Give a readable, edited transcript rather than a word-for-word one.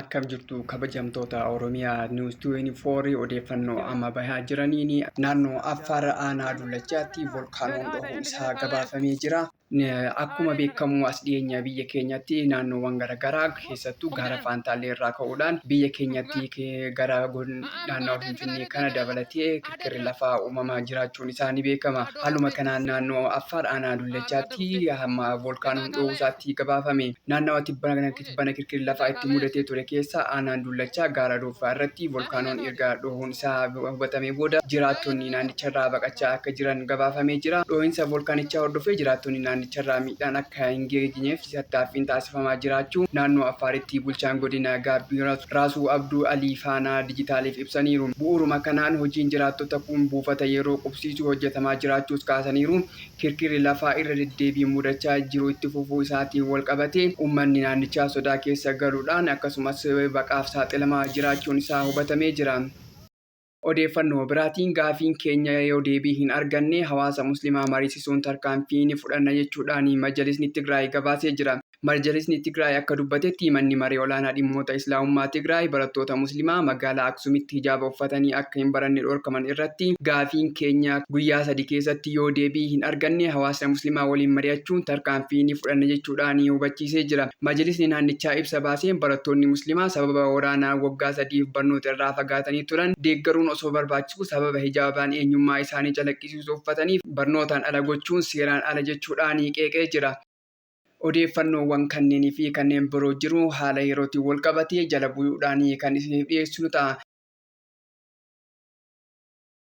Akkam jirtu kabajamtoota Oromiyaa News 24 odeeffannoo amma bahaa jiraniin naannoo Affaar Aanaa Dullachaatti volkaanoon dhohuun isaa gabaafamee jira. Akkuma beekamu as dhiyeenya biyya keenyatti naannoowwan garaagaraa keessattuu gaara Faantaallee irraa ka'uudhaan biyya keenyatti gara naannoo Finfinnee kana dabalatee kirkirri lafaa uumamaa jiraachuun isaa ni beekama. Haaluma kanaan naannoo Affaar Aanaa Dullachaatti hamma volkaanoon dhohuu isaatti gabaafame. Naannawaa tibbana kirkirri lafaa itti mudatee ture keessa Aanaan Dullachaa gaara Dooffaa irratti volkaanoon erga dhohuun isaa hubatamee booda jiraattonni naannicharraa baqachaa akka jiran gabaafamee jira. Dhohiinsa volkaanichaa hordofee jiraattonni naannicharraa miidhaan akka hin geenyeef tattaaffiin taasifamaa jiraachuu naannoo Affaaritti bulchaan godina Gaabbii Raasuu Abduu Alii Faanaa dijitaaliif ibsaniiru. Bu'uuruma kanaan hojiin jiraattota kun buufata yeroo qubsiisuu hojjetamaa jiraachuus kaasaniiru. Kirkirri lafaa irra deddeebiin mudachaa jiru itti fufuu isaatiin wal qabatee uummanni naannichaa sodaa keessa galuudhaan akkasumas baqaaf saaxilamaa jiraachuun isaa hubatamee jira. Odeeffannoo biraatiin gaafiin keenya yoo deebii hin arganne hawaasa musliimaa mariisisuun tarkaanfii ni fudhanna jechuudhaan majalisni Tigraay gabaasee jira. Majalisni Tigraay akka dubbatetti manni maree olaanaa dhimmoota Islaamummaa Tigraay barattoota musliimaa magaalaa Aksuumitti hijaaba uffatanii akka hin baranne dhorkaman irratti gaafiin keenya guyyaa 3 keessatti yoo deebii hin arganne hawaasa musliimaa waliin mari'achuun tarkaanfii ni fudhanna jechuudhaan hubachiisee jira. Majalisni naannichaa ibsa baaseen barattoonni musliimaa sababa waraanaa waggaa 3 barnoota irraa fagaatanii turan deeggaruun osoo barbaachisu sababa hijaabaan eenyummaa isaanii calaqqisiisuu uffataniif barnootaan ala gochuun seeraan ala jechuudhaan qeeqee jira. Odeeffannoowwan kanneenii fi kanneen biroo jiru haala yerootiin wal qabatee jala bu'uudhaan kan isiniif dhiyeessinu ta'a.